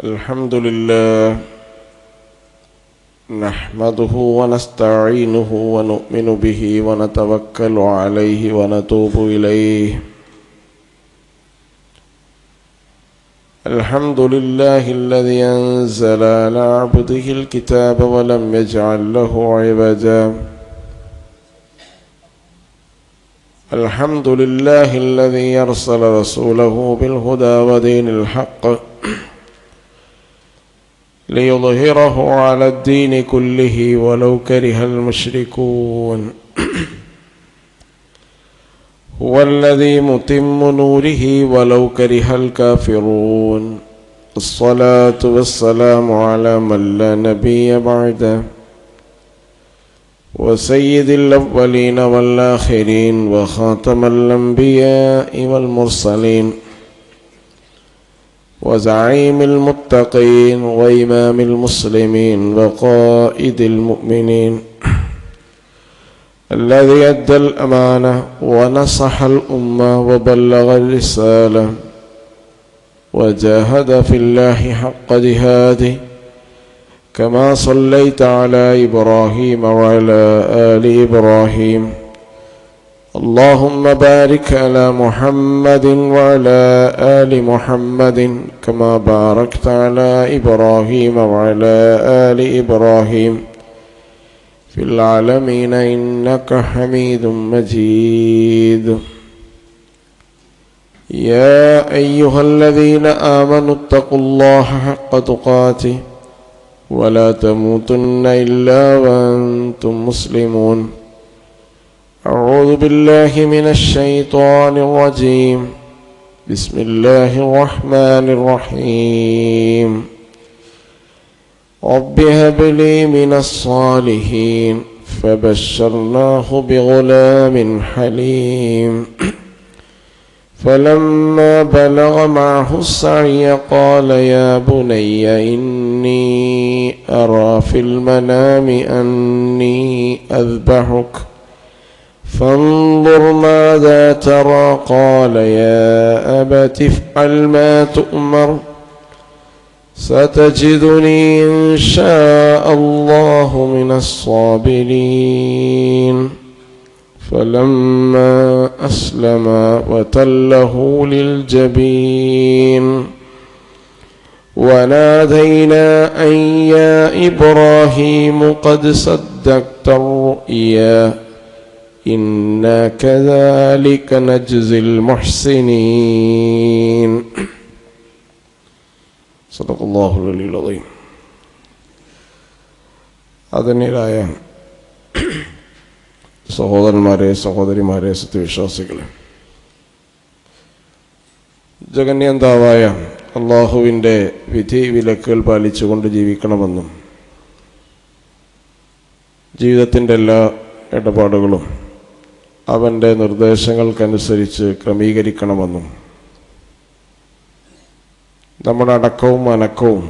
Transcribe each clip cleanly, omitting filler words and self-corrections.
الحمد لله نحمده ونستعينه ونؤمن به ونتوكل عليه ونتوب إليه. الحمد لله الذي أنزل على عبده الكتاب ولم يجعل له عوجا. الحمد لله الذي أرسل رسوله بالهدى ودين الحق ليظهره على الدين كله ولو كره المشركون. هو الذي متم نوره ولو كره الكافرون. الصلاة والسلام على من لا نبي بعده وسيد الأولين والآخرين وخاتم الأنبياء والمرسلين وزعيم المتقين وإمام المسلمين وقائد المؤمنين الذي أدى الأمانة ونصح الأمة وبلغ الرسالة وجاهد في الله حق جهاده كما صليت على إبراهيم وعلى آل إبراهيم. اللهم بارك على محمد وعلى آل محمد كما باركت على إبراهيم وعلى آل إبراهيم في العالمين إنك حميد مجيد. يا أيها الذين آمنوا اتقوا الله حق تقاته ولا تموتن إلا وأنتم مسلمون. أعوذ بالله من الشيطان الرجيم. بسم الله الرحمن الرحيم. رب هب لي من الصالحين فبشرناه بغلام حليم. فلما بلغ معه السعي قال يا بني إني أرى في المنام أني أذبحك فانظر ماذا ترى. قال يا أبت افعل ما تؤمر ستجدني إن شاء الله من الصابرين. فلما أسلما وتله للجبين ونادينا أن يا إبراهيم قد صدقت الرؤيا إنا كذلك نجزي المحسنين. صدق الله العلي العظيم. ആദരണീയരായ സഹോദരന്മാരെ, സഹോദരിമാരെ, സത്യവിശ്വാസികളെ, ജഗന്യന്താവായ അള്ളാഹുവിൻ്റെ വിധി വിലക്കുകൾ പാലിച്ചുകൊണ്ട് ജീവിക്കണമെന്നും ജീവിതത്തിൻ്റെ എല്ലാ ഇടപാടുകളും അവൻ്റെ നിർദ്ദേശങ്ങൾക്കനുസരിച്ച് ക്രമീകരിക്കണമെന്നും നമ്മുടെ അടക്കവും അനക്കവും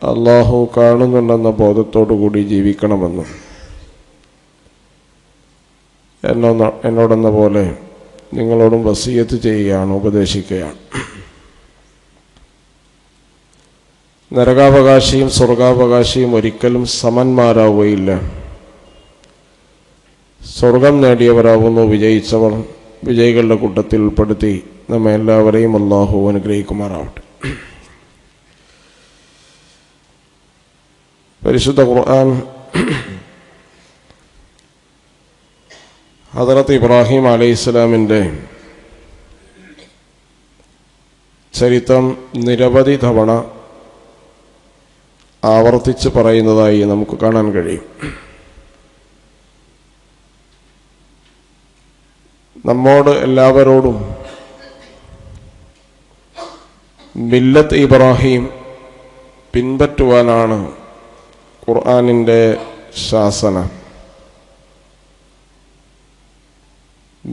അള്ളാഹു കാണുന്നുണ്ടെന്ന ബോധത്തോടു കൂടി ജീവിക്കണമെന്നും എന്നോടെന്ന പോലെ നിങ്ങളോടും വസിയത്ത് ചെയ്യുകയാണ്, ഉപദേശിക്കുകയാണ്. നരകാവകാശിയും സ്വർഗാവകാശിയും ഒരിക്കലും സമന്മാരാവുകയില്ല. സ്വർഗം നേടിയവരാവുന്നു വിജയിച്ചവർ. വിജയികളുടെ കൂട്ടത്തിൽ ഉൾപ്പെടുത്തി നമ്മെ എല്ലാവരെയും അല്ലാഹു അനുഗ്രഹിക്കുമാറാവട്ടെ. പരിശുദ്ധ ഖുർആൻ ഹദറത്ത് ഇബ്രാഹിം അലൈഹിസ്സലാമിൻ്റെ ചരിത്രം നിരവധി തവണ ആവർത്തിച്ച് പറയുന്നതായി നമുക്ക് കാണാൻ കഴിയും. നമ്മോട് എല്ലാവരോടും മില്ലത്ത് ഇബ്രാഹിം പിൻപറ്റുവാനാണ് ഖുർആനിൻ്റെ ശാസന.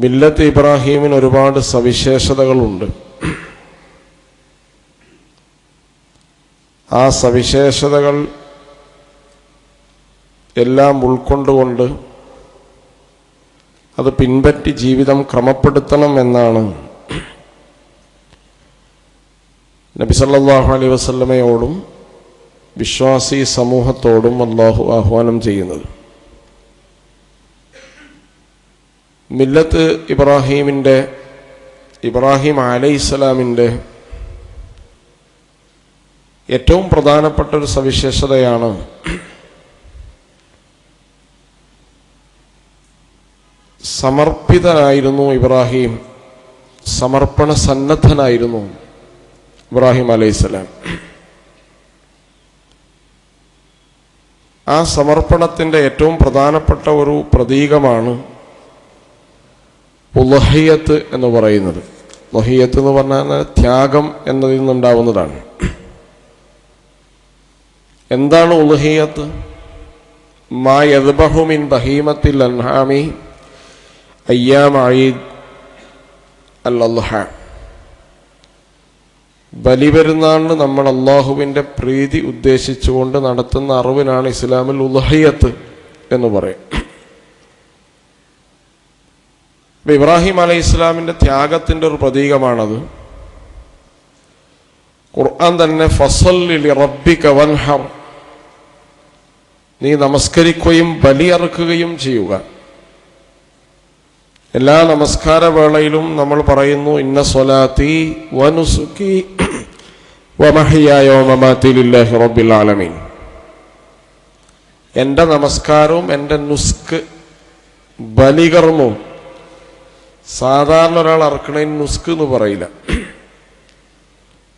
മില്ലത്ത് ഇബ്രാഹിമിന് ഒരുപാട് സവിശേഷതകളുണ്ട്. ആ സവിശേഷതകൾ എല്ലാം ഉൾക്കൊണ്ടുകൊണ്ട് അത് പിൻപറ്റി ജീവിതം ക്രമപ്പെടുത്തണം എന്നാണ് നബി സല്ലല്ലാഹു അലൈഹി വസല്ലമയോടും വിശ്വാസി സമൂഹത്തോടും അല്ലാഹു ആഹ്വാനം ചെയ്യുന്നത്. മില്ലത്ത് ഇബ്രാഹിം അലൈഹിസ്സലാമിൻ്റെ ഏറ്റവും പ്രധാനപ്പെട്ട ഒരു സവിശേഷതയാണ് സമർപ്പിതനായിരുന്നു ഇബ്രാഹിം, സമർപ്പണ സന്നദ്ധനായിരുന്നു ഇബ്രാഹിം അലൈഹിസ്സലാം. ആ സമർപ്പണത്തിൻ്റെ ഏറ്റവും പ്രധാനപ്പെട്ട ഒരു പ്രതീകമാണ് ഉളുഹിയ്യത്ത് എന്ന് പറയുന്നത്. ഉളുഹിയ്യത്ത് എന്ന് പറഞ്ഞാൽ ത്യാഗം എന്നതിൽ നിന്നുണ്ടാവുന്നതാണ്. എന്താണ് ഉളുഹിയ്യത്ത്? മാ യദ്ബഹു മിൻ ബഹീമത്തിൽ അൻആമി അയ്യാം ഈദ് അൽ-അദ്ഹ. ബലിപെരുന്നാളിന് നമ്മൾ അള്ളാഹുവിൻ്റെ പ്രീതി ഉദ്ദേശിച്ചുകൊണ്ട് നടത്തുന്ന അറിവിനാണ് ഇസ്ലാമിൽ ഉളുഹിയ്യത്ത് എന്ന് പറയും. ഇബ്രാഹിം അലൈഹി ഇസ്ലാമിൻ്റെ ത്യാഗത്തിൻ്റെ ഒരു പ്രതീകമാണത്. ഖുർആൻ തന്നെ ഫസല്ലി ലിറബ്ബിക വൻഹർ, നീ നമസ്കരിക്കുകയും ബലിയറുക്കുകയും ചെയ്യുക. എല്ലാ നമസ്കാര വേളയിലും നമ്മൾ പറയുന്നു ഇന്ന സ്വലാത്തി വനുസുക്കി വമഹ്യായ വമമാതി ലില്ലാഹി റബ്ബിൽ ആലമീൻ. എൻ്റെ നമസ്കാരവും എൻ്റെ നുസ്ക് ബലികർമ്മവും, സാധാരണ ഒരാൾ അറക്കണതിന് നുസ്ക് എന്ന് പറയില്ല.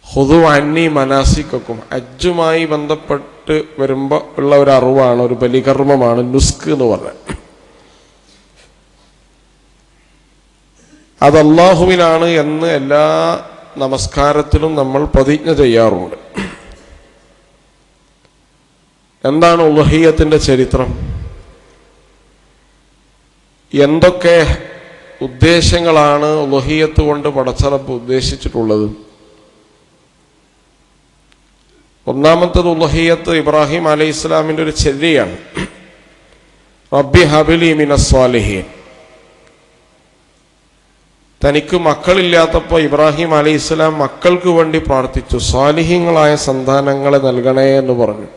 ഖുദു അന്നി മനാസിക്കക്കും, ഹജ്ജുമായി ബന്ധപ്പെട്ട് വരുമ്പോൾ ഉള്ള ഒരു അറിവാണ്, ഒരു ബലികർമ്മമാണ് നുസ്ക് എന്ന് പറഞ്ഞത്. അത് അല്ലാഹുവിനാണ് എന്ന് എല്ലാ നമസ്കാരത്തിലും നമ്മൾ പ്രതിജ്ഞ ചെയ്യാറുണ്ട്. എന്താണ് ഉളുഹിയ്യത്തിൻ്റെ ചരിത്രം? എന്തൊക്കെ ഉദ്ദേശങ്ങളാണ് ഉളുഹിയ്യത്ത് കൊണ്ട് പടച്ചറബ് ഉദ്ദേശിച്ചിട്ടുള്ളത്? ഒന്നാമത്തത് ഉളുഹിയ്യത്ത് ഇബ്രാഹിം അലൈഹി ഇസ്ലാമിൻ്റെ ഒരു ചര്യയാണ്. റബ്ബി ഹബിലി മിനസ് സ്വാലിഹീൻ. തനിക്ക് മക്കളില്ലാത്തപ്പോൾ ഇബ്രാഹിം അലൈഹി ഇസ്ലാം മക്കൾക്ക് വേണ്ടി പ്രാർത്ഥിച്ചു, സ്വാലിഹീങ്ങളായ സന്താനങ്ങളെ നൽകണേ എന്ന് പറഞ്ഞു.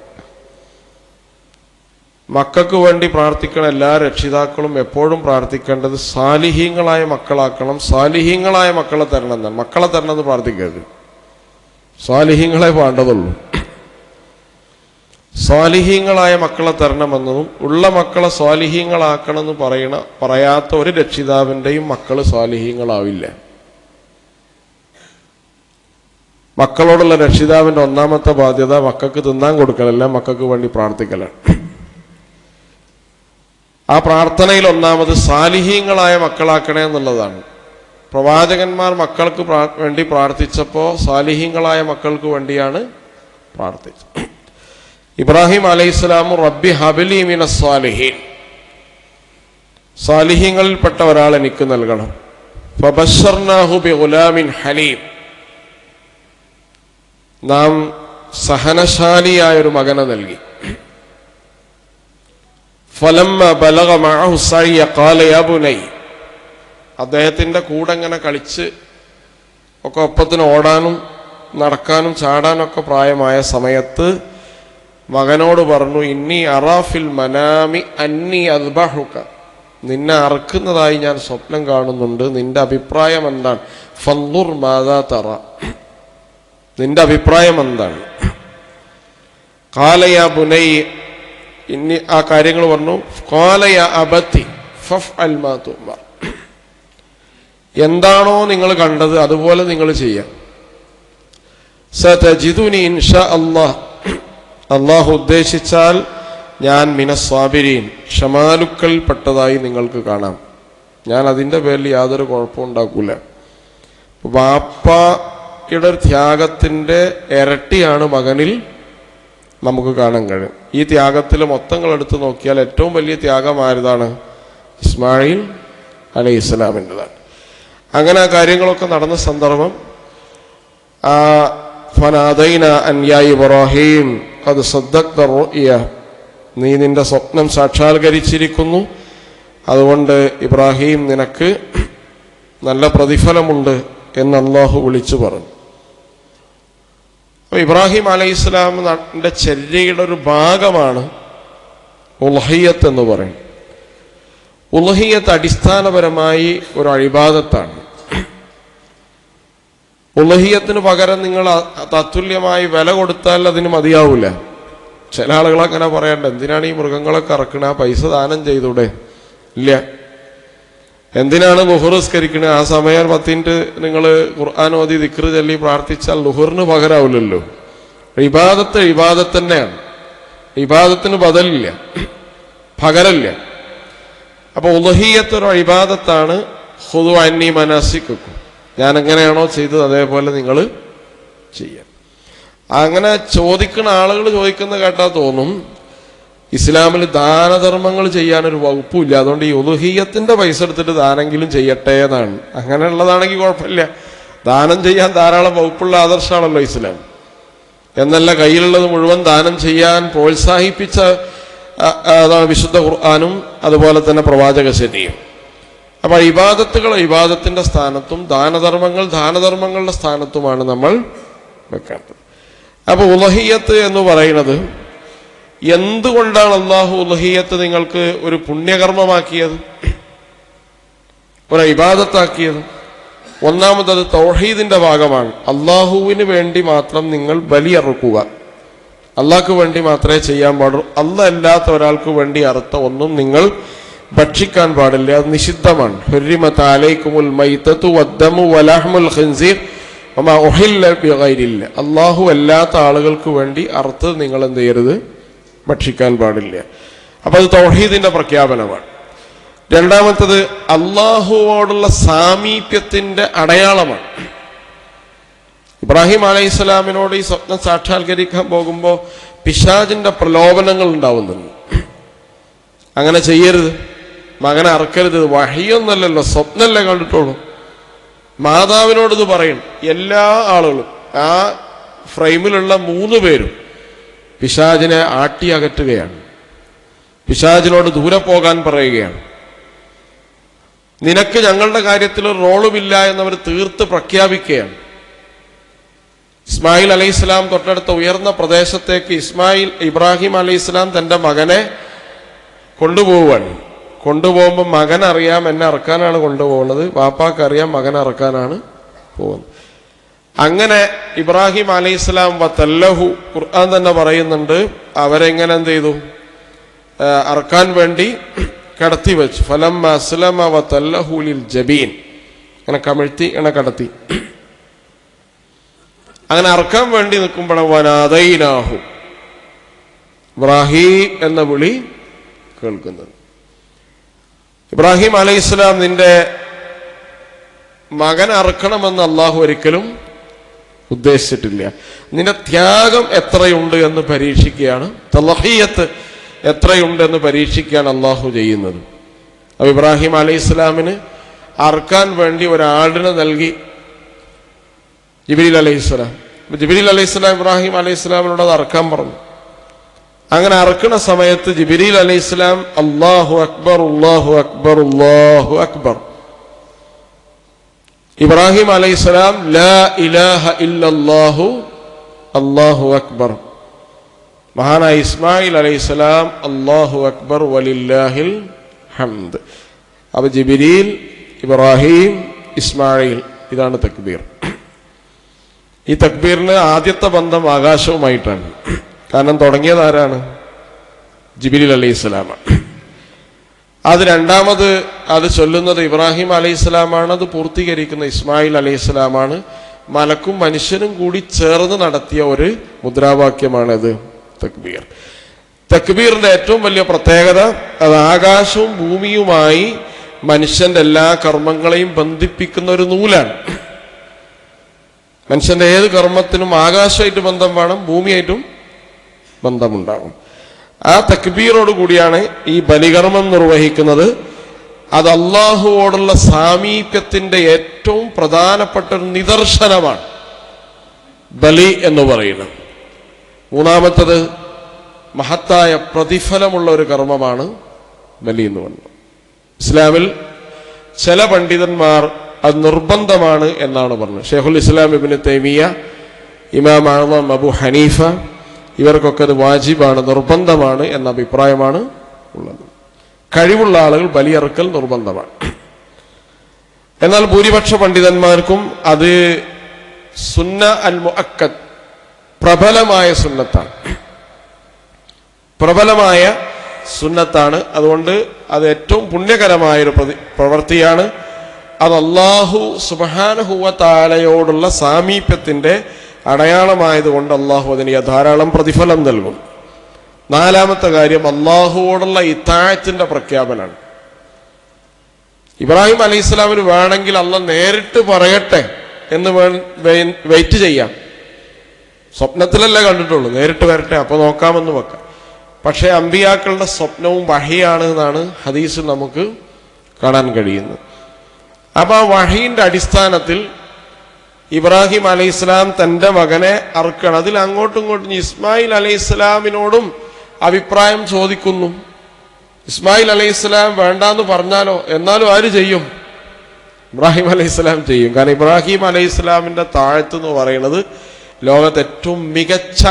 മക്കൾക്ക് വേണ്ടി പ്രാർത്ഥിക്കണ എല്ലാ രക്ഷിതാക്കളും എപ്പോഴും പ്രാർത്ഥിക്കേണ്ടത് സാലിഹീങ്ങളായ മക്കളാക്കണം, സാലിഹീങ്ങളായ മക്കളെ തരണം എന്നാണ്. മക്കളെ തരണമെന്ന് പ്രാർത്ഥിക്കരുത്, സ്വാലിഹീങ്ങളെ വേണ്ടതുള്ളൂ. സ്വാലിഹീങ്ങളായ മക്കളെ തരണമെന്നതും ഉള്ള മക്കളെ സ്വാലിഹീങ്ങളാക്കണമെന്ന് പറയാത്ത ഒരു രക്ഷിതാവിൻ്റെയും മക്കള് സ്വാലിഹീങ്ങളാവില്ല. മക്കളോടുള്ള രക്ഷിതാവിൻ്റെ ഒന്നാമത്തെ ബാധ്യത മക്കൾക്ക് തിന്നാൻ കൊടുക്കലല്ല, മക്കൾക്ക് വേണ്ടി പ്രാർത്ഥിക്കലാണ്. ആ പ്രാർത്ഥനയിൽ ഒന്നാമത് സാലിഹീങ്ങളായ മക്കളാക്കണേ എന്നുള്ളതാണ്. പ്രവാചകന്മാർ മക്കൾക്ക് വേണ്ടി പ്രാർത്ഥിച്ചപ്പോൾ സാലിഹീങ്ങളായ മക്കൾക്ക് വേണ്ടിയാണ് പ്രാർത്ഥിച്ചത്. ഇബ്രാഹിം അലൈഹിസ്സലാമു റബ്ബി ഹബിലി മിനസ് സ്വാലിഹീൻ, സാലിഹീങ്ങളിൽപ്പെട്ട ഒരാൾ എനിക്ക് നൽകണം. ഫബശ്ശർനാഹു ബിഗുലാമിൻ ഹലീം, നാം സഹനശാലിയായൊരു മകനെ നൽകി. ഫലമ്മ ബലഗ മഅഹു സഅയ ഖാല യാ ബുനൈ, അദ്ദേഹത്തിൻ്റെ കൂടെ ഇങ്ങനെ കളിച്ച് ഒക്കെ ഒപ്പത്തിന് ഓടാനും നടക്കാനും ചാടാനൊക്കെ പ്രായമായ സമയത്ത് മകനോട് പറഞ്ഞു, ഇന്നി അറാഫിൽ മനാമി അന്നി അദ്ബഹുക, നിന്നെ അറക്കുന്നതായി ഞാൻ സ്വപ്നം കാണുന്നുണ്ട്, നിന്റെ അഭിപ്രായം എന്താണ്? ഫൻദുർ മാദാ തറ, നിന്റെ അഭിപ്രായം എന്താണ്? ഖാല യാ ബുനൈ, ഇനി ആ കാര്യങ്ങൾ പറഞ്ഞു. ഖാല യാ അബതി ഫഫ്അൽ മാ തുഅ്മർ, എന്താണോ നിങ്ങൾ കണ്ടത് അതുപോലെ നിങ്ങൾ ചെയ്യാം. സതജിദുനി ഇൻഷാ അല്ലാഹ്, അള്ളാഹു ഉദ്ദേശിച്ചാൽ ഞാൻ മിനസ് സ്വാബിരീൻ, ക്ഷമാലുക്കളിൽപ്പെട്ടതായി നിങ്ങൾക്ക് കാണാം. ഞാൻ അതിൻ്റെ പേരിൽ യാതൊരു കുഴപ്പവും ഉണ്ടാക്കൂല. വാപ്പയുടെ ത്യാഗത്തിൻ്റെ ഇരട്ടിയാണ് മകനിൽ നമുക്ക് കാണാൻ കഴിയും. ഈ ത്യാഗത്തിൽ മൊത്തങ്ങൾ എടുത്ത് നോക്കിയാൽ ഏറ്റവും വലിയ ത്യാഗം ആരുതാണ്? ഇസ്മായിൽ അലൈഹി ഇസ്ലാമിൻ്റെതാണ്. അങ്ങനെ ആ കാര്യങ്ങളൊക്കെ നടന്ന സന്ദർഭം ഫനാദൈന അൻ യാ ഇബ്രാഹിം ഖദ് സദ്ദഖ്ത റുഅ്യ, നീ നിന്റെ സ്വപ്നം സാക്ഷാത്കരിച്ചിരിക്കുന്നു, അതുകൊണ്ട് ഇബ്രാഹിം നിനക്ക് നല്ല പ്രതിഫലമുണ്ട് എന്ന് അല്ലാഹു വിളിച്ചു പറഞ്ഞു. അപ്പോൾ ഇബ്രാഹിം അലൈഹിസ്സലാമിന്റെ ചര്യയുടെ ഒരു ഭാഗമാണ് ഉൽഹിയ്യത്ത് എന്ന് പറയും. ഉൽഹിയ്യത്ത് അടിസ്ഥാനപരമായി ഒരു ഇബാദത്താണ്. ഉൽഹിയ്യത്തിന് പകരം നിങ്ങൾ തത്തുല്യമായി വില കൊടുത്താൽ അതിന് മതിയാവൂല. ചില ആളുകൾ അങ്ങനെ പറയണ്ട, എന്തിനാണ് ഈ മൃഗങ്ങളൊക്കെ ഇറക്കണ, പൈസ ദാനം ചെയ്തൂടെ? ഇല്ല. എന്തിനാണ് ളുഹർ നിസ്കരിക്കണേ? ആ സമയം 10 മിനിറ്റ് നിങ്ങൾ ഖുർആൻ ഓതി ദിക്ർ ചൊല്ലി പ്രാർത്ഥിച്ചാൽ ളുഹറിന് പകരാവില്ലല്ലോ. ഇബാദത്ത് ഇബാദത്ത് തന്നെയാണ്. ഇബാദത്തിന് ബദലില്ല, പകരല്ല. അപ്പൊ ഉൽഹിയ്യത്ത് ഒരു ഇബാദത്താണ്. ഖുദു അന്നി മനാസിക്കും, ഞാൻ എങ്ങനെയാണോ ചെയ്തത് അതേപോലെ നിങ്ങൾ ചെയ്യാം. അങ്ങനെ ചോദിക്കുന്ന ആളുകൾ ചോദിക്കുന്ന കേട്ടാൽ തോന്നും ഇസ്ലാമിൽ ദാനധർമ്മങ്ങൾ ചെയ്യാനൊരു വകുപ്പില്ല, അതുകൊണ്ട് ഈ ഉൽഹിയ്യത്തിന്റെ പൈസ എടുത്തിട്ട് ദാനെങ്കിലും ചെയ്യട്ടെ എന്നാണ്. അങ്ങനെയുള്ളതാണെങ്കിൽ കുഴപ്പമില്ല, ദാനം ചെയ്യാൻ ധാരാളം വകുപ്പുള്ള ആദർശമാണല്ലോ ഇസ്ലാം. എന്നല്ല, കയ്യിലുള്ളത് മുഴുവൻ ദാനം ചെയ്യാൻ പ്രോത്സാഹിപ്പിച്ച അതാണ് വിശുദ്ധ ഖുർആനും അതുപോലെ തന്നെ പ്രവാചക ശരിയും. അപ്പൊ ഇബാദത്തുകൾ ഇബാദത്തിന്റെ സ്ഥാനത്തും ദാനധർമ്മങ്ങൾ ദാനധർമ്മങ്ങളുടെ സ്ഥാനത്തുമാണ് നമ്മൾ വെക്കേണ്ടത്. അപ്പൊ ഉൽഹിയ്യത്ത് എന്ന് പറയുന്നത്, എന്തുകൊണ്ടാണ് അള്ളാഹു ഉൽഹിയ്യത്ത് നിങ്ങൾക്ക് ഒരു പുണ്യകർമ്മമാക്കിയത്, ഒരു ഇബാദത്താക്കിയത്? ഒന്നാമത് തൗഹീദിന്റെ ഭാഗമാണ്. അള്ളാഹുവിന് വേണ്ടി മാത്രം നിങ്ങൾ ബലിയറുക്കുക. അള്ളാഹ്ക്ക് വേണ്ടി മാത്രമേ ചെയ്യാൻ പാടുള്ളൂ. അല്ലാഹ് അല്ലാത്ത ഒരാൾക്ക് വേണ്ടി അറുത്ത ഒന്നും നിങ്ങൾ ഭക്ഷിക്കാൻ പാടില്ല, അത് നിഷിദ്ധമാണ്. ഹുർരിമത് അലൈക്കുമുൽ മൈതതു വദ്ദമു വലഹ്മുൽ ഖിൻസീർ വമാ ഉഹില്ല ബിഗൈരില്ല. അള്ളാഹു അല്ലാത്ത ആളുകൾക്ക് വേണ്ടി അറുത്ത് നിങ്ങൾ എന്ത് ചെയ്യരുത്, ഭക്ഷിക്കാൻ പാടില്ല. അപ്പൊ അത് തൗഹീദിന്റെ പ്രഖ്യാപനമാണ്. രണ്ടാമത്തത് അള്ളാഹുവോടുള്ള സാമീപ്യത്തിന്റെ അടയാളമാണ്. ഇബ്രാഹിം അലൈഹിസ്സലാമിനോട് ഈ സ്വപ്നം സാക്ഷാത്കരിക്കാൻ പോകുമ്പോൾ പിശാചിന്റെ പ്രലോഭനങ്ങൾ ഉണ്ടാവുന്നുണ്ട്. അങ്ങനെ ചെയ്യരുത്, മകനെ അറക്കരുത്. വഹിയൊന്നല്ലല്ലോ, സ്വപ്നമല്ലേ കണ്ടിട്ടുള്ളൂ. മാതാവിനോട് ഇത് പറയും. എല്ലാ ആളുകളും ആ ഫ്രെയിമിലുള്ള 3 പേരും പിശാചിനെ ആട്ടി അകറ്റുകയാണ്. പിശാചിനോട് ദൂരെ പോകാൻ പറയുകയാണ്. നിനക്ക് ഞങ്ങളുടെ കാര്യത്തിൽ ഒരു റോളുമില്ല എന്നവർ തീർത്ത് പ്രഖ്യാപിക്കുകയാണ്. ഇസ്മായിൽ അലൈഹിസ്സലാം തൊട്ടടുത്ത ഉയർന്ന പ്രദേശത്തേക്ക് ഇബ്രാഹിം അലൈഹിസ്സലാം തന്റെ മകനെ കൊണ്ടുപോവുകയാണ്. കൊണ്ടുപോകുമ്പോൾ മകൻ അറിയാം എന്നെ ഇറക്കാനാണ് കൊണ്ടുപോകുന്നത്, വാപ്പാക്ക് അറിയാം മകൻ ഇറക്കാനാണ് പോകുന്നത്. അങ്ങനെ ഇബ്രാഹിം അലൈഹിസ്സലാം വതല്ലഹു, ഖുർആൻ തന്നെ പറയുന്നുണ്ട്, അവരെങ്ങനെ എന്ത് ചെയ്തു, അറക്കാൻ വേണ്ടി കടത്തി വെച്ചു. ഫലമ്മ അസ്ലമ വതല്ലഹു ലിൽ ജബീൻ, അങ്ങനെ കമിഴ്ത്തി അങ്ങനെ കടത്തി. അങ്ങനെ അറക്കാൻ വേണ്ടി നിൽക്കുമ്പോൾ വനാദൈനാഹു, ഇബ്രാഹിം എന്ന വിളി കേൾക്കുന്നത്. ഇബ്രാഹിം അലൈഹിസ്സലാം, നിന്റെ മകൻ അറുക്കണമെന്ന് അള്ളാഹു ഒരിക്കലും ഉദ്ദേശിച്ചിട്ടില്ല. നിന്റെ ത്യാഗം എത്രയുണ്ട് എന്ന് പരീക്ഷിക്കുകയാണ്, തളഹിയത്ത് എത്രയുണ്ട് എന്ന് പരീക്ഷിക്കുകയാണ് അള്ളാഹു ചെയ്യുന്നത്. അപ്പൊ ഇബ്രാഹിം അലൈഹിസ്സലാമിന് അറുക്കാൻ വേണ്ടി ഒരാടിനെ നൽകി ജിബ്രീൽ അലൈഹിസ്സലാം. ജിബ്രീൽ അലൈഹിസ്സലാം ഇബ്രാഹിം അലൈഹിസ്സലാമിനോട് അത് അറുക്കാൻ പറഞ്ഞു. അങ്ങനെ അറുക്കുന്ന സമയത്ത് ജിബ്രീൽ അലൈഹിസ്സലാം അല്ലാഹു അക്ബർ അല്ലാഹു അക്ബർ അല്ലാഹു അക്ബർ, ഇബ്രാഹിം അലൈഹിസ്സലാം ലാ ഇലാഹ ഇല്ലല്ലാഹു അല്ലാഹു അക്ബർ, മഹാനായ ഇസ്മായിൽ അലൈഹിസ്സലാം അല്ലാഹു അക്ബർ വലില്ലാഹിൽ ഹംദ്. അപ്പൊ ജിബ്രീൽ, ഇബ്രാഹിം, ഇസ്മായിൽ, ഇതാണ് തക്ബീർ. ഈ തക്ബീറിന് ആദ്യത്തെ ബന്ധം ആകാശവുമായിട്ടാണ്. കാരണം തുടങ്ങിയത് ആരാണ്? ജിബ്രീൽ അലൈഹിസ്സലാമാണ്. അത് രണ്ടാമത് അത് ചൊല്ലുന്നത് ഇബ്രാഹിം അലൈഹിസ്സലാമാണ്. അത് പൂർത്തീകരിക്കുന്ന ഇസ്മായിൽ അലൈഹിസ്സലാമാണ്. മലക്കും മനുഷ്യനും കൂടി ചേർന്ന് നടത്തിയ ഒരു മുദ്രാവാക്യമാണത് തക്ബീർ. തക്ബീറിന്റെ ഏറ്റവും വലിയ പ്രത്യേകത, അത് ആകാശവും ഭൂമിയുമായി മനുഷ്യന്റെ എല്ലാ കർമ്മങ്ങളെയും ബന്ധിപ്പിക്കുന്ന ഒരു നൂലാണ്. മനുഷ്യന്റെ ഏത് കർമ്മത്തിനും ആകാശമായിട്ട് ബന്ധം വേണം, ഭൂമിയായിട്ടും ബന്ധമുണ്ടാകും. ആ തക്ബീറോട് കൂടിയാണ് ഈ ബലികർമ്മം നിർവഹിക്കുന്നത്. അത് അള്ളാഹുവോടുള്ള സാമീപ്യത്തിന്റെ ഏറ്റവും പ്രധാനപ്പെട്ട ഒരു നിദർശനമാണ് ബലി എന്ന് പറയുന്നത്. മൂന്നാമത്തത് മഹത്തായ പ്രതിഫലമുള്ള ഒരു കർമ്മമാണ് ബലി എന്ന് പറയുന്നത്. ഇസ്ലാമിൽ ചില പണ്ഡിതന്മാർ അത് നിർബന്ധമാണ് എന്നാണ് പറഞ്ഞത്. ഷെയ്ഖുൽ ഇസ്ലാം ഇബ്നു തൈമിയ്യ ഇമാം ആളം അബു ഹനീഫ ഇവർക്കൊക്കെ അത് വാജിബാണ്, നിർബന്ധമാണ് എന്ന അഭിപ്രായമാണ് ഉള്ളത്. കഴിവുള്ള ആളുകൾ ബലിയറുക്കൽ നിർബന്ധമാണ്. എന്നാൽ ഭൂരിപക്ഷ പണ്ഡിതന്മാർക്കും അത് സുന്ന അൽ മുഅക്കദ്, പ്രബലമായ സുന്നത്താണ്, പ്രബലമായ സുന്നത്താണ്. അതുകൊണ്ട് അത് ഏറ്റവും പുണ്യകരമായൊരു പ്രവൃത്തിയാണ്. അത് അല്ലാഹു സുബ്ഹാനഹു വ തആലയോടുള്ള സാമീപ്യത്തിന്റെ അടയാളമായതുകൊണ്ട് അള്ളാഹു അതിന് ധാരാളം പ്രതിഫലം നൽകും. നാലാമത്തെ കാര്യം അള്ളാഹുവോടുള്ള ഇത്താഅത്തിന്റെ പ്രഖ്യാപനമാണ്. ഇബ്രാഹിം അലൈഹിസ്സലാമിന് വേണമെങ്കിൽ അള്ളാഹ് നേരിട്ട് പറയട്ടെ എന്ന് വെയിറ്റ് ചെയ്യാം. സ്വപ്നത്തിലല്ല കണ്ടിട്ടുള്ളൂ, നേരിട്ട് വരട്ടെ അപ്പൊ നോക്കാമെന്ന് വെക്കാം. പക്ഷെ അമ്പിയാക്കളുടെ സ്വപ്നവും വഹിയാണ് എന്നാണ് ഹദീസിൽ നമുക്ക് കാണാൻ കഴിയുന്നത്. അപ്പൊ ആ വഹീന്റെ അടിസ്ഥാനത്തിൽ ഇബ്രാഹിം അലൈഹിസ്സലാം തന്റെ മകനെ അറുക്കണം. അതിൽ അങ്ങോട്ടും ഇങ്ങോട്ടും ഇസ്മായിൽ അലൈഹിസ്സലാമിനോടും അഭിപ്രായം ചോദിക്കുന്നു. ഇസ്മായിൽ അലൈഹിസ്സലാം വേണ്ടാന്ന് പറഞ്ഞാലോ, എന്നാലും ആര് ചെയ്യും? ഇബ്രാഹിം അലൈഹിസ്സലാം ചെയ്യും. കാരണം ഇബ്രാഹിം അലൈഹിസ്സലാമിന്റെ താഴത്ത് എന്ന് പറയുന്നത് ലോകത്ത് ഏറ്റവും മികച്ച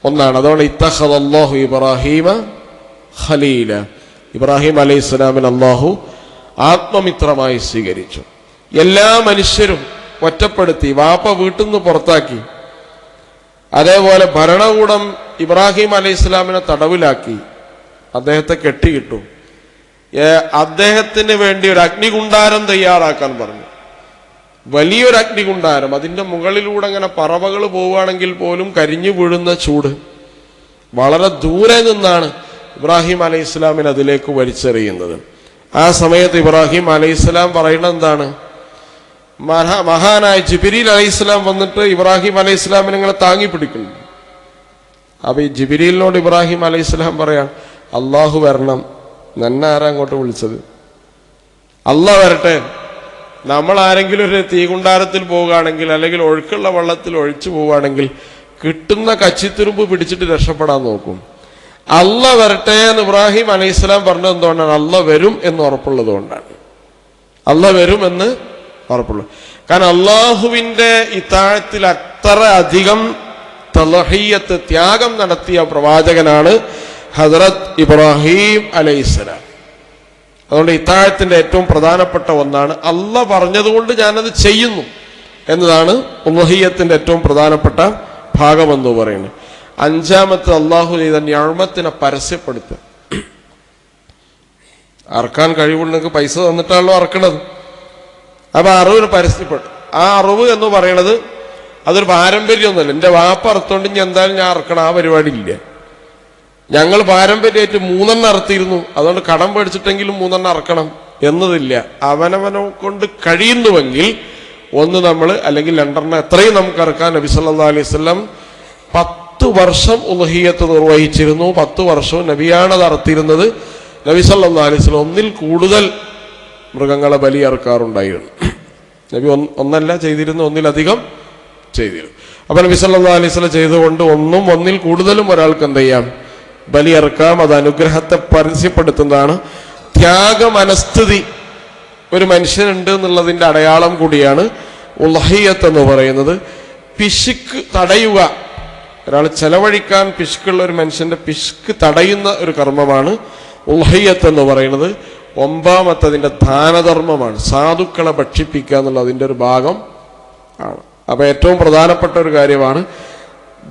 ഒന്നാണ്. അതുകൊണ്ട് ഇത്തഖദല്ലാഹു ഇബ്രാഹിമ ഖലീല, ഇബ്രാഹിം അലൈഹിസ്സലാമിന് അല്ലാഹു ആത്മമിത്രമായി സ്വീകരിച്ചു. എല്ലാ മനുഷ്യരും ഒറ്റപ്പെടുത്തി, വാപ്പ വീട്ടിൽ നിന്ന് പുറത്താക്കി. അതേപോലെ ഭരണകൂടം ഇബ്രാഹിം അലൈഹിസ്സലാമിനെ തടവിലാക്കി, അദ്ദേഹത്തെ കെട്ടിയിട്ടു. അദ്ദേഹത്തിന് വേണ്ടി ഒരു അഗ്നികുണ്ടാരം തയ്യാറാക്കാൻ പറഞ്ഞു. വലിയൊരു അഗ്നികുണ്ടാരം, അതിന്റെ മുകളിലൂടെ അങ്ങനെ പറവകൾ പോവുകയാണെങ്കിൽ പോലും കരിഞ്ഞു വീഴുന്ന ചൂട്. വളരെ ദൂരെ നിന്നാണ് ഇബ്രാഹിം അലൈഹിസ്സലാമിനെ അതിലേക്ക് വലിച്ചെറിയുന്നത്. ആ സമയത്ത് ഇബ്രാഹിം അലൈഹിസ്സലാം പറയുന്നത് എന്താണ്? മഹാനായ ജിബ്രീൽ അലൈഹിസ്സലാം വന്നിട്ട് ഇബ്രാഹിം അലൈഹിസ്സലാമിനെ ഇങ്ങനെ താങ്ങി പിടിക്കുന്നു. അപ്പൊ ഈ ജിബ്രീലിനോട് ഇബ്രാഹിം അലൈഹിസ്സലാം പറയാൻ, അള്ളാഹു വരണം, നന്നെ ആരാ അങ്ങോട്ട് വിളിച്ചത്? അള്ളാഹ് വരട്ടെ. നമ്മൾ ആരെങ്കിലും ഒരു തീകുണ്ടാരത്തിൽ പോവുകയാണെങ്കിൽ, അല്ലെങ്കിൽ ഒഴുക്കുള്ള വെള്ളത്തിൽ ഒഴിച്ചു പോവുകയാണെങ്കിൽ കിട്ടുന്ന കച്ചിത്തുരുമ്പ് പിടിച്ചിട്ട് രക്ഷപ്പെടാൻ നോക്കും. അള്ളാഹ് വരട്ടെ എന്ന് ഇബ്രാഹിം അലൈഹിസ്സലാം പറഞ്ഞത് എന്തുകൊണ്ടാണ്? അള്ളാഹ് വരും എന്ന് ഉറപ്പുള്ളത് കൊണ്ടാണ്. അള്ളാഹ് വരും എന്ന് ഉറപ്പുള്ളത്. കാരണം അള്ളാഹുവിന്റെ ഇത്താഴത്തിൽ അത്ര അധികം തളഹിയത്ത്, ത്യാഗം നടത്തിയ പ്രവാചകനാണ് ഹദ്റത്ത് ഇബ്രാഹിം അലൈഹിസ്സലാം. അതുകൊണ്ട് ഇത്താഴത്തിന്റെ ഏറ്റവും പ്രധാനപ്പെട്ട ഒന്നാണ് അള്ളാഹ് പറഞ്ഞതുകൊണ്ട് ഞാനത് ചെയ്യുന്നു എന്നതാണ് ഉളുഹിയ്യത്തിന്റെ ഏറ്റവും പ്രധാനപ്പെട്ട ഭാഗമെന്ന് പറയുന്നത്. അഞ്ചാമത്തെ അള്ളാഹു ചെയ്ത നിഅമത്തിനെ പരസ്യപ്പെടുത്തുക. അറക്കാൻ കഴിവുണ്ടെങ്കിൽ പൈസ തന്നിട്ടാണല്ലോ അറക്കണത്. അപ്പൊ അറിവിന് പരസ്യപ്പെട്ടു. ആ അറിവ് എന്ന് പറയുന്നത് അതൊരു പാരമ്പര്യമൊന്നുമല്ല. എന്റെ വാപ്പ അറുത്തോണ്ട് ഇനി എന്തായാലും ഞാൻ അറക്കണം, ആ പരിപാടി ഇല്ല. ഞങ്ങൾ പാരമ്പര്യമായിട്ട് 3 അറുത്തിരുന്നു, അതുകൊണ്ട് കടം പേടിച്ചിട്ടെങ്കിലും 3 അറക്കണം എന്നതില്ല. അവനവനെ കൊണ്ട് കഴിയുന്നുവെങ്കിൽ 1 നമ്മൾ, അല്ലെങ്കിൽ 2 എത്രയും നമുക്ക് അറക്കാൻ നബി സല്ലല്ലാഹു അലൈഹി വസല്ലം 10 വർഷം ഉളുഹിയ്യത്ത് നിർവഹിച്ചിരുന്നു. 10 വർഷവും നബിയാണത് അറുത്തിരുന്നത്. നബി സല്ലല്ലാഹു അലൈഹി വസല്ലം 1-ൽ കൂടുതൽ മൃഗങ്ങളെ ബലി അറുക്കാറുണ്ടായിരുന്നു. നബി ഒന്നല്ല ചെയ്തിരുന്നു, 1-ലധികം ചെയ്തിരുന്നു. അപ്പൊ നബി സല്ലല്ലാഹു അലൈഹി വസല്ലം ചെയ്തുകൊണ്ട് 1-ൽ കൂടുതലും ഒരാൾക്ക് എന്ത് ചെയ്യാം? ബലിയറുക്കാം. അത് അനുഗ്രഹത്തെ പരസ്യപ്പെടുത്തുന്നതാണ്. ത്യാഗമനസ്ഥിതി ഒരു മനുഷ്യനുണ്ട് എന്നുള്ളതിന്റെ അടയാളം കൂടിയാണ് ഉളുഹിയ്യത്ത് എന്ന് പറയുന്നത്. പിശുക്ക് തടയുക, ഒരാൾ ചെലവഴിക്കാൻ പിശുക്കുള്ള ഒരു മനുഷ്യന്റെ പിശുക്ക് തടയുന്ന ഒരു കർമ്മമാണ് ഉളുഹിയ്യത്ത് എന്ന് പറയുന്നത്. 9-മത്തതിന്റെ ദാനധർമ്മമാണ്, സാധുക്കളെ ഭക്ഷിപ്പിക്കുക എന്നുള്ള അതിന്റെ ഒരു ഭാഗം ആണ്. അപ്പൊ ഏറ്റവും പ്രധാനപ്പെട്ട ഒരു കാര്യമാണ്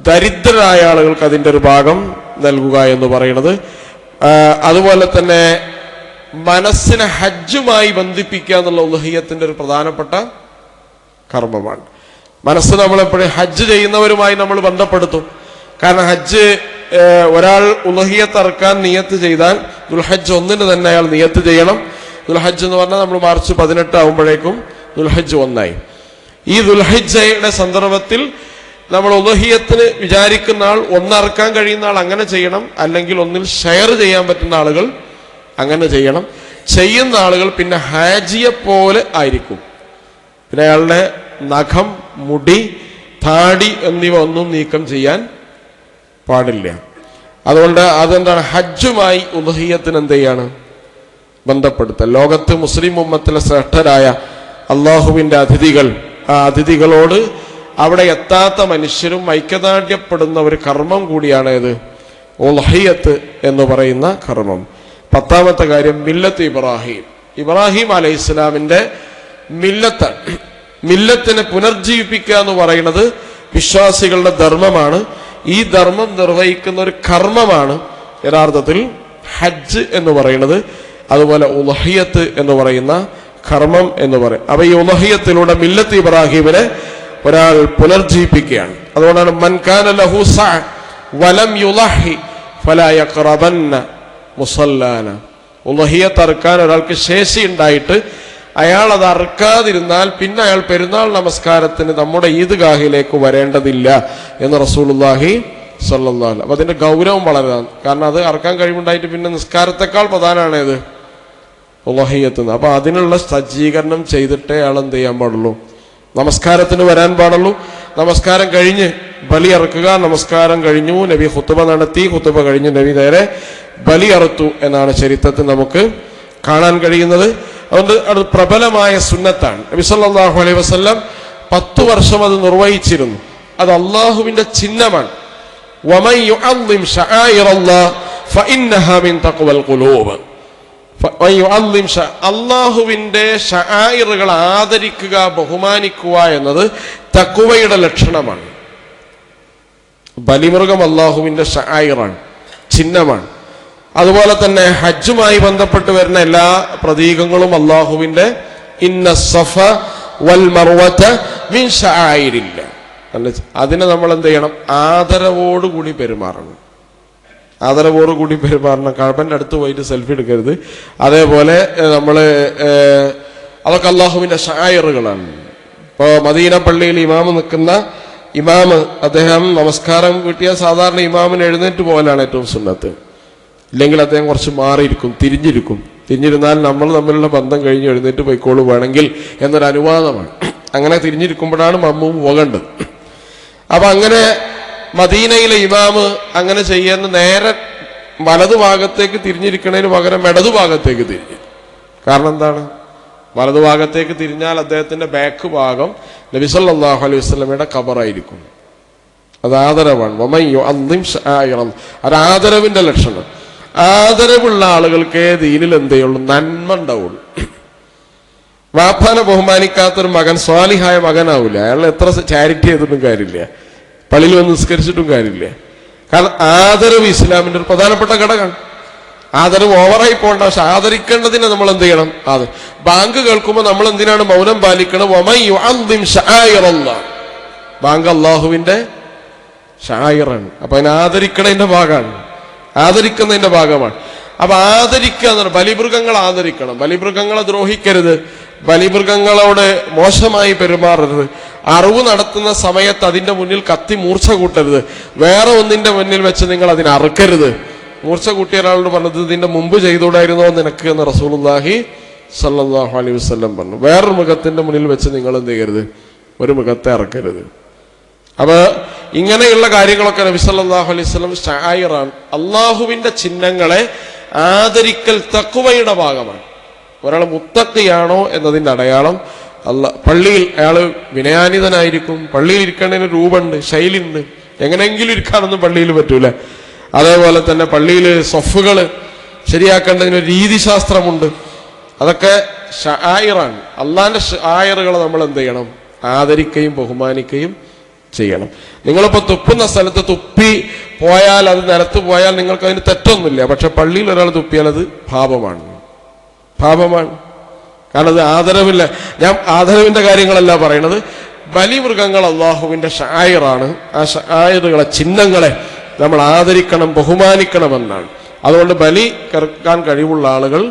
ദരിദ്രരായ ആളുകൾക്ക് അതിന്റെ ഒരു ഭാഗം നൽകുക എന്ന് പറയുന്നത്. അതുപോലെ തന്നെ മനസ്സിനെ ഹജ്ജുമായി ബന്ധിപ്പിക്കുക എന്നുള്ള ഉളുഹിയ്യത്തിന്റെ ഒരു പ്രധാനപ്പെട്ട കർമ്മമാണ്. മനസ്സ് നമ്മളെപ്പോഴും ഹജ്ജ് ചെയ്യുന്നവരുമായി നമ്മൾ ബന്ധപ്പെടുത്തും. കാരണം ഹജ്ജ് ഒരാൾ ഉളുഹിയ്യത്ത് അറക്കാൻ നിയത്ത് ചെയ്താൽ ദുൽഹജ്ജ് 1-ന് തന്നെ അയാൾ നിയത്ത് ചെയ്യണം. ദുൽഹജ്ജ് എന്ന് പറഞ്ഞാൽ നമ്മൾ മാർച്ച് 18 ആകുമ്പോഴേക്കും ദുൽഹജ്ജ് 1 ഈ ദുൽഹജ്ജയുടെ സന്ദർഭത്തിൽ നമ്മൾ ഉളുഹിയ്യത്തിന് വിചാരിക്കുന്ന ആൾ, 1 അറക്കാൻ കഴിയുന്ന ആൾ അങ്ങനെ ചെയ്യണം. അല്ലെങ്കിൽ 1-ൽ ഷെയർ ചെയ്യാൻ പറ്റുന്ന ആളുകൾ അങ്ങനെ ചെയ്യണം. ചെയ്യുന്ന ആളുകൾ പിന്നെ ഹാജിയെ പോലെ ആയിരിക്കും. പിന്നെ അയാളുടെ നഖം, മുടി, താടി എന്നിവ ഒന്നും നീക്കം ചെയ്യാൻ പാടില്ല. അതുകൊണ്ട് അതെന്താണ്? ഹജ്ജുമായി ഉളുഹിയ്യത്തിന് എന്ത് ചെയ്യാണ്? ബന്ധപ്പെടുത്തുക. ലോകത്ത് മുസ്ലിം ഉമ്മത്തിലെ ശ്രേഷ്ഠരായ അള്ളാഹുവിന്റെ അതിഥികൾ, ആ അതിഥികളോട് അവിടെ എത്താത്ത മനുഷ്യരും ഐക്യദാർഢ്യപ്പെടുന്ന ഒരു കർമ്മം കൂടിയാണ് ഇത് ഉൾഹിയത്ത് എന്ന് പറയുന്ന കർമ്മം. 10ാമത്തെ കാര്യം മില്ലത്ത് ഇബ്രാഹിം അലൈഹിസ്സലാമിന്റെ മില്ലത്താണ്. മില്ലത്തിനെ പുനർജീവിപ്പിക്കുക എന്ന് പറയുന്നത് വിശ്വാസികളുടെ ധർമ്മമാണ്. ഈ ധർമ്മം നിർവഹിക്കുന്ന ഒരു കർമ്മമാണ് യഥാർത്ഥത്തിൽ ഹജ്ജ് എന്ന് പറയുന്നത്. അതുപോലെ ഉൾഹിയത്ത് എന്ന് പറയുന്ന കർമ്മം എന്ന് പറയും. അപ്പൊ ഈ ഉൾഹിയത്തിലൂടെ മില്ലത്ത് ഇബ്രാഹിമിനെ ഒരാൾ പുനർജീവിപ്പിക്കുകയാണ്. അതുകൊണ്ടാണ് മൻ കാന ലഹു സഅ വലം യുളഹി ഫലാ യഖറബന്ന മുസല്ലാന. ഉൾഹിയത്ത് അറുക്കാൻ ഒരാൾക്ക് ശേഷി ഉണ്ടായിട്ട് അയാൾ അത് അറുക്കാതിരുന്നാൽ പിന്നെ അയാൾ പെരുന്നാൾ നമസ്കാരത്തിന് നമ്മുടെ ഈദ്ഗാഹിലേക്ക് വരേണ്ടതില്ല എന്ന് റസൂലുള്ളാഹി സ്വല്ലല്ലാഹു അലൈഹി. അപ്പൊ അതിന്റെ ഗൗരവം വളരെയാണ്. കാരണം അത് അറുക്കാൻ കഴിവുണ്ടായിട്ട് പിന്നെ നിസ്കാരത്തെക്കാൾ പ്രധാനമാണ് ഇത് ഉൾഹിയത്ത്. അപ്പൊ അതിനുള്ള സജ്ജീകരണം ചെയ്തിട്ടേ അയാൾ എന്ത് ചെയ്യാൻ പാടുള്ളൂ, നമസ്കാരത്തിന് വരാൻ പാടുള്ളൂ. നമസ്കാരം കഴിഞ്ഞ് ബലി അറുക്കുക. നമസ്കാരം കഴിഞ്ഞു, നബി ഖുത്ബ നടത്തി. ഖുത്ബ കഴിഞ്ഞ് നബി നേരെ ബലി അറുത്തു എന്നാണ് ചരിത്രത്തിൽ നമുക്ക് കാണാൻ കഴിയുന്നത്. അതുകൊണ്ട് അത് പ്രബലമായ സുന്നത്താണ്. നബി സല്ലല്ലാഹു അലൈഹി വസല്ലം 10 വർഷം അത് നിർവഹിച്ചിരുന്നു. അത് അള്ളാഹുവിന്റെ ചിഹ്നമാണ്. വമൻ യുഅദ്ദിം ശആയിറല്ലാഹ് ഫഇന്നഹാ മിൻ തഖ്വൽ ഖുലൂബ്. അള്ളാഹുവിന്റെ ശആയിറുകൾ ആദരിക്കുക, ബഹുമാനിക്കുക എന്നത് തഖ്വയുടെ ലക്ഷണമാണ്. ബലിമൃഗം അള്ളാഹുവിന്റെ ശആയിറാണ്, ചിഹ്നമാണ്. അതുപോലെ തന്നെ ഹജ്ജുമായി ബന്ധപ്പെട്ട് വരുന്ന എല്ലാ പ്രതീകങ്ങളും അള്ളാഹുവിന്റെ ഇന്ന സഫ വൽ മർവത മിൻ ശആയിരില്ല. അതിനെ നമ്മൾ എന്ത് ചെയ്യണം, ആദരവോടുകൂടി പെരുമാറണം. ആദരവോടുകൂടി പെരുമാറണം. കഅബന്റെ അടുത്ത് പോയിട്ട് സെൽഫി എടുക്കരുത്. അതേപോലെ അതൊക്കെ അള്ളാഹുവിന്റെ ശആയിറുകളാണ്. ഇപ്പോ മദീന പള്ളിയിൽ ഇമാമ് നിൽക്കുന്ന ഇമാമ്, അദ്ദേഹം നമസ്കാരം വീട്ടിയ സാധാരണ ഇമാമിന് എഴുന്നേറ്റ് പോകലാണ് ഏറ്റവും സുന്നത്ത്. ഇല്ലെങ്കിൽ അദ്ദേഹം കുറച്ച് മാറിയിരിക്കും, തിരിഞ്ഞിരുന്നാൽ നമ്മൾ തമ്മിലുള്ള ബന്ധം കഴിഞ്ഞ് എഴുന്നേറ്റ് പോയിക്കോളൂ വേണമെങ്കിൽ എന്നൊരു അനുവാദമാണ്. അങ്ങനെ തിരിഞ്ഞിരിക്കുമ്പോഴാണ് മമ്മും പോകേണ്ടത്. അപ്പൊ അങ്ങനെ മദീനയിലെ ഇമാമ് അങ്ങനെ ചെയ്യുന്ന നേരെ വലതുഭാഗത്തേക്ക് തിരിഞ്ഞിരിക്കുന്നതിന് പകരം ഇടതുഭാഗത്തേക്ക് തിരിഞ്ഞു. കാരണം എന്താണ്, വലതുഭാഗത്തേക്ക് തിരിഞ്ഞാൽ അദ്ദേഹത്തിന്റെ ബാക്ക് ഭാഗം നബി സല്ലല്ലാഹു അലൈഹി വസല്ലമയുടെ ഖബറായിരിക്കും. അത് ആദരവാണ്. വമൻ യുഅദ്ദിം ശആയിറല്ലാഹ്, അത് ആദരവിന്റെ ലക്ഷണം. ആദരവുള്ള ആളുകൾക്ക് ദീനിൽ എന്തേയുള്ളൂ, നന്മ ഉണ്ടാവുള്ളൂ. വാപ്പാനെ ബഹുമാനിക്കാത്തൊരു മകൻ സ്വാലിഹായ മകനാവില്ല. അയാൾ എത്ര ചാരിറ്റി ചെയ്തിട്ടും കാര്യമില്ല, പള്ളിയിൽ വന്ന് നിസ്കരിച്ചിട്ടും കാര്യമില്ല. കാരണം ആദരവ് ഇസ്ലാമിന്റെ ഒരു പ്രധാനപ്പെട്ട ഘടകമാണ്. ആദരവ് ഓവറായി പോകണ്ട, പക്ഷെ ആദരിക്കേണ്ടതിനെ നമ്മൾ എന്ത് ചെയ്യണം. അത് ബാങ്ക് കേൾക്കുമ്പോൾ നമ്മൾ എന്തിനാണ് മൗനം പാലിക്കണം? വമൻ യുഅദ്ദിം ശആയിറല്ലാഹ്, ബാങ്ക് അള്ളാഹുവിന്റെ ശആയിറാണ്. അപ്പൊ അതിനെ ആദരിക്കണതിന്റെ ഭാഗമാണ്, ആദരിക്കുന്നതിന്റെ ഭാഗമാണ്. അപ്പൊ ആദരിക്കുക എന്നാണ്. ബലിമൃഗങ്ങൾ ആദരിക്കണം, ബലിമൃഗങ്ങളെ ദ്രോഹിക്കരുത്, ബലിമൃഗങ്ങളോട് മോശമായി പെരുമാറരുത്. അറിവ് നടത്തുന്ന സമയത്ത് അതിന്റെ മുന്നിൽ കത്തി മൂർച്ച കൂട്ടരുത്. വേറെ ഒന്നിന്റെ മുന്നിൽ വെച്ച് നിങ്ങൾ അതിനെ അറുക്കരുത്. മൂർച്ച കൂട്ടിയ ഒരാളോട് പറഞ്ഞത് ഇതിന്റെ മുമ്പ് ചെയ്തുകൂടായിരുന്നോ നിനക്ക് എന്ന് റസൂലുള്ളാഹി സ്വല്ലല്ലാഹു അലൈഹി വസല്ലം പറഞ്ഞു. വേറൊരു മൃഗത്തിന്റെ മുന്നിൽ വെച്ച് നിങ്ങൾ എന്ത് ചെയ്യരുത്, ഒരു മൃഗത്തെ അറക്കരുത്. അപ്പൊ ഇങ്ങനെയുള്ള കാര്യങ്ങളൊക്കെ നബി സല്ലല്ലാഹു അലൈഹി വസല്ലം ശആയിറാണ്. അള്ളാഹുവിന്റെ ചിഹ്നങ്ങളെ ആദരിക്കൽ തഖ്വയുടെ ഭാഗമാണ്. ഒരാൾ മുത്തഖിയാണോ എന്നതിന്റെ അടയാളം പള്ളിയിൽ അയാൾ വിനയാനിതനായിരിക്കും. പള്ളിയിൽ ഇരിക്കേണ്ടതിന് രൂപമുണ്ട്, ശൈലിയുണ്ട്. എങ്ങനെയെങ്കിലും ഇരിക്കാനൊന്നും പള്ളിയിൽ പറ്റൂല. അതേപോലെ തന്നെ പള്ളിയിൽ സൊഫുകൾ ശരിയാക്കേണ്ടതിന് രീതിശാസ്ത്രമുണ്ട്. അതൊക്കെ ശആയിറാണ്. അള്ളാന്റെ ശആയിറുകളെ നമ്മൾ എന്ത് ചെയ്യണം, ആദരിക്കുകയും ബഹുമാനിക്കുകയും ചെയ്യണം. നിങ്ങളിപ്പോ തുപ്പുന്ന സ്ഥലത്ത് തുപ്പി പോയാൽ, അത് നിലത്ത് പോയാൽ നിങ്ങൾക്ക് അതിന് തെറ്റൊന്നുമില്ല. പക്ഷെ പള്ളിയിൽ ഒരാൾ തുപ്പിയാൽ അത് പാപമാണ്. കാരണം അത് ആദരവില്ല. ഞാൻ ആദരവിന്റെ കാര്യങ്ങളല്ല പറയണത്. ബലിമൃഗങ്ങൾ അള്ളാഹുവിന്റെ ശആയിറാണ്. ആ ശആയിറുകളെ, ചിഹ്നങ്ങളെ നമ്മൾ ആദരിക്കണം, ബഹുമാനിക്കണമെന്നാണ്. അതുകൊണ്ട് ബലി ഇറക്കാൻ കഴിവുള്ള ആളുകൾ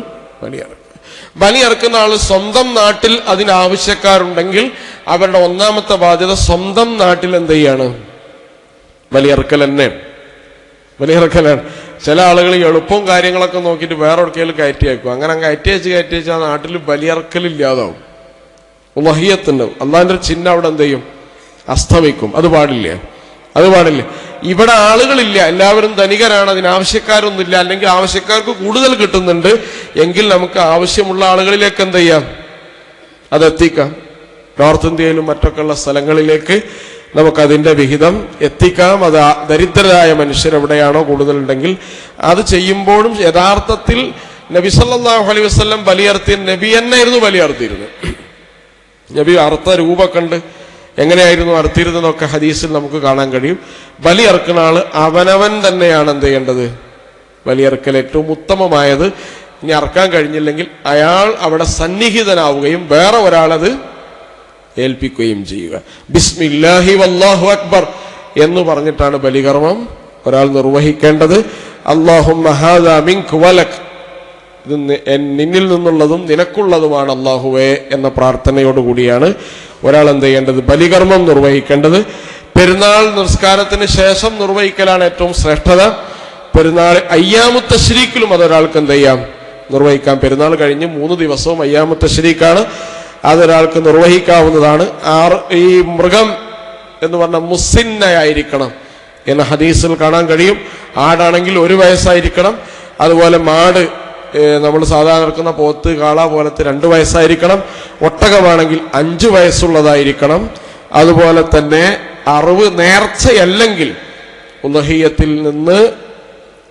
ബലി ഇറക്കുന്ന ആൾ സ്വന്തം നാട്ടിൽ അതിനാവശ്യക്കാരുണ്ടെങ്കിൽ അവരുടെ ഒന്നാമത്തെ ബാധ്യത സ്വന്തം നാട്ടിൽ എന്ത് ചെയ്യാണ്, ബലിയിറക്കൽ തന്നെ, ബലിയിറക്കലാണ്. ചില ആളുകൾ എളുപ്പവും കാര്യങ്ങളൊക്കെ നോക്കിയിട്ട് വേറെ എവിടേക്കെങ്കിലും കയറ്റി അയക്കും. അങ്ങനെ കയറ്റി വെച്ച് ആ നാട്ടിൽ ബലിയിറക്കലില്ലാതാവും. ഉളഹിയത്തുണ്ടാവും. അള്ളാഹിന്റെ ഒരു ചിഹ്നം അവിടെ എന്ത് ചെയ്യും, അസ്തമിക്കും. അത് പാടില്ല. ഇവിടെ ആളുകളില്ല, എല്ലാവരും ധനികരാണ്, അതിനാവശ്യക്കാരൊന്നുമില്ല. അല്ലെങ്കിൽ ആവശ്യക്കാർക്ക് കൂടുതൽ കിട്ടുന്നുണ്ട് എങ്കിൽ നമുക്ക് ആവശ്യമുള്ള ആളുകളിലേക്ക് എന്ത് ചെയ്യാം, അതെത്തിക്കാം. നോർത്ത് ഇന്ത്യയിലും മറ്റൊക്കെയുള്ള സ്ഥലങ്ങളിലേക്ക് നമുക്കതിൻ്റെ വിഹിതം എത്തിക്കാം. അത് ദരിദ്രരായ മനുഷ്യരെവിടെയാണോ കൂടുതലുണ്ടെങ്കിൽ അത് ചെയ്യുമ്പോഴും യഥാർത്ഥത്തിൽ നബി സല്ലല്ലാഹു അലൈഹി വസല്ലം ബലിയർത്തിയ നബി എന്നായിരുന്നു ബലിയർത്തിയിരുന്നത്. നബി അർത്ഥ രൂപ കണ്ട് എങ്ങനെയായിരുന്നു അറുത്തിരുന്നതൊക്കെ ഹദീസിൽ നമുക്ക് കാണാൻ കഴിയും. ബലിയർക്കുന്ന ആള് അവനവൻ തന്നെയാണ് എന്ത് ചെയ്യേണ്ടത്, ബലിയർക്കൽ ഏറ്റവും ഉത്തമമായത്. ഇനി അറക്കാൻ കഴിഞ്ഞില്ലെങ്കിൽ അയാൾ അവിടെ സന്നിഹിതനാവുകയും വേറെ ഒരാളത് ഏൽപ്പിക്കുകയും ചെയ്യുക. ബിസ്മില്ലാഹി വല്ലാഹു അക്ബർ എന്ന് പറഞ്ഞിട്ടാണ് ബലികർമ്മം ഒരാൾ നിർവഹിക്കേണ്ടത്. അല്ലാഹുമ്മ ഹാദാ മിൻക വലക്, ഇത് നിന്നിൽ നിന്നുള്ളതും നിനക്കുള്ളതുമാണ് അല്ലാഹുവേ എന്ന പ്രാർത്ഥനയോടുകൂടിയാണ് ഒരാൾ എന്ത് ചെയ്യേണ്ടത്, ബലികർമ്മം നിർവഹിക്കേണ്ടത്. പെരുന്നാൾ നിസ്കാരത്തിന് ശേഷം നിർവഹിക്കലാണ് ഏറ്റവും ശ്രേഷ്ഠത. പെരുന്നാൾ അയ്യാമു തശ്രീക്കിലും അതൊരാൾക്ക് എന്ത് ചെയ്യാം, നിർവഹിക്കാം. പെരുന്നാൾ കഴിഞ്ഞ് 3 ദിവസവും അയ്യാമു തശ്രീക്കാണ്, അതൊരാൾക്ക് നിർവഹിക്കാവുന്നതാണ്. ഈ മൃഗം എന്ന് പറഞ്ഞ മുസിന്നയായിരിക്കണം എന്ന ഹദീസിൽ കാണാൻ കഴിയും. ആടാണെങ്കിൽ 1 വയസ്സായിരിക്കണം. അതുപോലെ മാട്, നമ്മൾ സാധാരണ ഇറക്കുന്ന പോത്ത് കാള പോലത്തെ 2 വയസ്സായിരിക്കണം. ഒട്ടകമാണെങ്കിൽ 5 വയസ്സുള്ളതായിരിക്കണം. അതുപോലെ തന്നെ അറിവ് നേർച്ചയല്ലെങ്കിൽ ഉലഹിയത്തിൽ നിന്ന്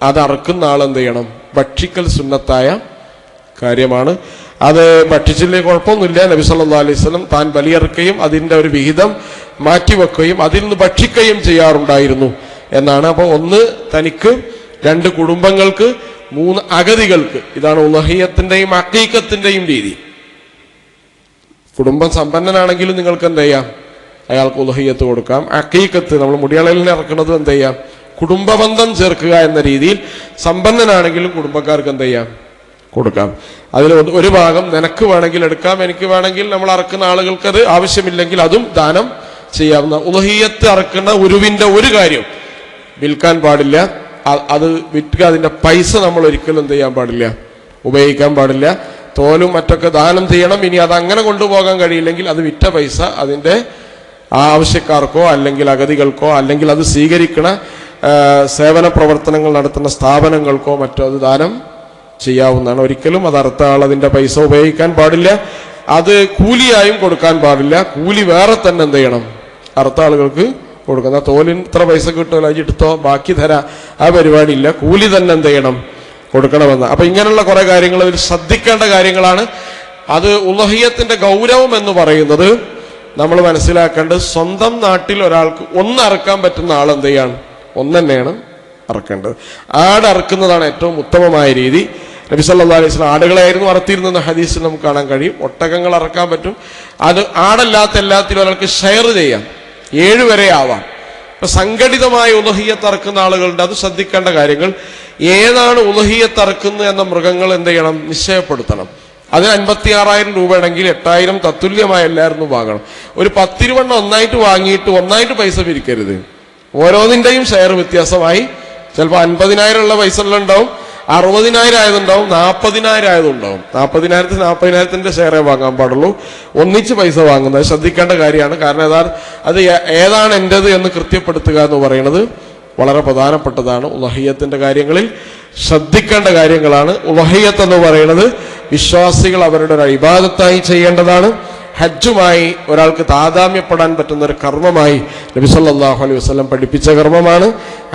അത് അറുക്കുന്ന ആളെന്ത് ചെയ്യണം, ഭക്ഷിക്കൽ സുന്നത്തായ കാര്യമാണ്. അത് ഭക്ഷിച്ചില്ലേ കുഴപ്പമൊന്നുമില്ല. നബി സല്ലല്ലാഹു അലൈഹി വസല്ലം താൻ ബലിയറുക്കുകയും അതിൻ്റെ ഒരു വിഹിതം മാറ്റിവെക്കുകയും അതിൽ നിന്ന് ഭക്ഷിക്കുകയും ചെയ്യാറുണ്ടായിരുന്നു എന്നാണ്. അപ്പോൾ 1 തനിക്ക്, 2 കുടുംബങ്ങൾക്ക്, 3 അഗതികൾക്ക്. ഇതാണ് ഉലഹിയത്തിന്റെയും അഖീഖത്തിന്റെയും രീതി. കുടുംബം സമ്പന്നനാണെങ്കിലും നിങ്ങൾക്ക് എന്ത് ചെയ്യാം, അയാൾക്ക് ഉലഹിയത്ത് കൊടുക്കാം. അഖീഖത്ത് നമ്മൾ മുടിയളലിനെ ഇറക്കുന്നത് എന്ത് ചെയ്യാം, കുടുംബബന്ധം ചേർക്കുക എന്ന രീതിയിൽ സമ്പന്നനാണെങ്കിലും കുടുംബക്കാർക്ക് എന്ത് ചെയ്യാം, കൊടുക്കാം. അതിൽ ഒരു ഭാഗം നിനക്ക് വേണമെങ്കിൽ എടുക്കാം, എനിക്ക് വേണമെങ്കിൽ നമ്മൾ അറക്കുന്ന ആളുകൾക്ക് അത് ആവശ്യമില്ലെങ്കിൽ അതും ദാനം ചെയ്യാവുന്ന. ഉലഹിയത്ത് അറക്കുന്ന ഉരുവിന്റെ ഒരു കാര്യം വിൽക്കാൻ പാടില്ല. അത് വിൽക്കുക, അതിന്റെ പൈസ നമ്മൾ ഒരിക്കലും എന്ത് ചെയ്യാൻ പാടില്ല, ഉപയോഗിക്കാൻ പാടില്ല. തോലും മറ്റൊക്കെ ദാനം ചെയ്യണം. ഇനി അത് അങ്ങനെ കൊണ്ടുപോകാൻ കഴിയില്ലെങ്കിൽ അത് വിറ്റ പൈസ അതിന്റെ ആവശ്യക്കാർക്കോ അല്ലെങ്കിൽ അഗതികൾക്കോ അല്ലെങ്കിൽ അത് സ്വീകരിക്കണ സേവന പ്രവർത്തനങ്ങൾ നടത്തുന്ന സ്ഥാപനങ്ങൾക്കോ മറ്റോ അത് ദാനം ചെയ്യാവുന്നതാണ്. ഒരിക്കലും അത് അറുത്ത ആൾ അതിന്റെ പൈസ ഉപയോഗിക്കാൻ പാടില്ല. അത് കൂലിയായും കൊടുക്കാൻ പാടില്ല. കൂലി വേറെ തന്നെ എന്ത് ചെയ്യണം, അറുത്ത ആളുകൾക്ക് കൊടുക്കുന്ന. തോലിന് ഇത്ര പൈസ കിട്ടുമല്ലോ, എടുത്തോ ബാക്കി തരാ, ആ പരിപാടിയില്ല. കൂലി തന്നെ എന്ത് ചെയ്യണം, കൊടുക്കണമെന്ന്. അപ്പൊ ഇങ്ങനെയുള്ള കുറെ കാര്യങ്ങൾ ഇതിൽ ശ്രദ്ധിക്കേണ്ട കാര്യങ്ങളാണ്. അത് ഉലഹിയത്തിന്റെ ഗൗരവം എന്ന് പറയുന്നത് നമ്മൾ മനസ്സിലാക്കേണ്ടത്, സ്വന്തം നാട്ടിൽ ഒരാൾക്ക് 1 അറക്കാൻ പറ്റുന്ന ആൾ എന്ത് ചെയ്യാണ്, 1 തന്നെയാണ് അറക്കേണ്ടത്. ആട് അറക്കുന്നതാണ് ഏറ്റവും ഉത്തമമായ രീതി. നബി സല്ലല്ലാഹു അലൈഹി വസല്ലം ആടുകളായിരുന്നു അറത്തിരുന്ന ഹദീസിൽ നമുക്ക് കാണാൻ കഴിയും. ഒട്ടകങ്ങൾ അറക്കാൻ പറ്റും. അത് ആടല്ലാത്ത എല്ലാത്തിലും ഒരാൾക്ക് ഷെയർ ചെയ്യാം. 7 വരെ ആവാം. ഇപ്പൊ സംഘടിതമായ ഉലഹിയത്ത് അറക്കുന്ന ആളുകളുണ്ട്. അത് ശ്രദ്ധിക്കേണ്ട കാര്യങ്ങൾ, ഏതാണ് ഉലഹിയത്ത് അറക്കുന്നത് എന്ന മൃഗങ്ങൾ എന്ത് ചെയ്യണം, നിശ്ചയപ്പെടുത്തണം. അതിന് 56,000 രൂപയാണെങ്കിൽ 8,000 തത്തുല്യമായ എല്ലാവരും വാങ്ങണം. ഒരു 10-20 ഒന്നായിട്ട് വാങ്ങിയിട്ട് ഒന്നായിട്ട് പൈസ പിരിക്കരുത്. ഓരോന്നിന്റെയും ഷെയർ വ്യത്യാസമായി. ചിലപ്പോൾ 50,000 ഉള്ള പൈസ ഉണ്ടാവും, 60,000 ആയതുണ്ടാവും, 40,000 ആയതുണ്ടാവും. 40,000 40,000 ഷെയറേ വാങ്ങാൻ പാടുള്ളൂ. ഒന്നിച്ച് പൈസ വാങ്ങുന്നത് ശ്രദ്ധിക്കേണ്ട കാര്യമാണ്. കാരണം അത് ഏതാണ് എൻ്റെത് എന്ന് കൃത്യപ്പെടുത്തുക എന്ന് പറയുന്നത് വളരെ പ്രധാനപ്പെട്ടതാണ്. ഉലഹിയത്തിന്റെ കാര്യങ്ങളിൽ ശ്രദ്ധിക്കേണ്ട കാര്യങ്ങളാണ്. ഉലഹിയത്ത് എന്ന് പറയുന്നത് വിശ്വാസികൾ അവരുടെ ഒരു ഇബാദത്തായി ചെയ്യേണ്ടതാണ്. ഹജ്ജുമായി ഒരാൾക്ക് താദാമ്യപ്പെടാൻ പറ്റുന്ന ഒരു കർമ്മമായി നബി സല്ലല്ലാഹു അലൈഹി വസല്ലം പഠിപ്പിച്ച കർമ്മമാണ്.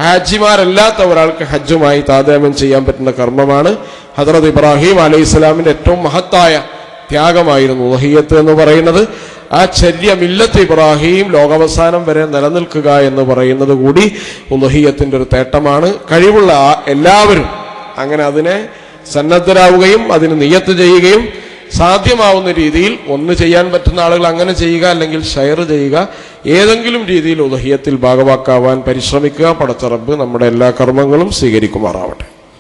ഹാജിമാരല്ലാത്ത ഒരാൾക്ക് ഹജ്ജുമായി താദാമ്യം ചെയ്യാൻ പറ്റുന്ന കർമ്മമാണ്. ഹദ്റത്ത് ഇബ്രാഹിം അലൈഹിസ്സലാമിന്റെ ഏറ്റവും മഹത്തായ ത്യാഗമായിരുന്നു ഉലഹിയത്ത് എന്ന് പറയുന്നത്. ആ ചര്യ മില്ലത്ത് ഇബ്രാഹിം ലോകാവസാനം വരെ നിലനിൽക്കുക എന്ന് പറയുന്നത് കൂടി ഉലഹിയത്തിന്റെ ഒരു തേട്ടമാണ്. കഴിവുള്ള എല്ലാവരും അങ്ങനെ അതിനെ സന്നദ്ധരാവുകയും അതിന് നിയ്യത്ത് ചെയ്യുകയും സാധ്യമാവുന്ന രീതിയിൽ 1 ചെയ്യാൻ പറ്റുന്ന ആളുകൾ അങ്ങനെ ചെയ്യുക, അല്ലെങ്കിൽ ഷെയർ ചെയ്യുക. ഏതെങ്കിലും രീതിയിൽ ഉലഹിയത്തിൽ ഭാഗവാക്കാവാൻ പരിശ്രമിക്കുക. പടച്ച റബ്ബ് നമ്മുടെ എല്ലാ കർമ്മങ്ങളും സ്വീകരിക്കുമാറാവട്ടെ.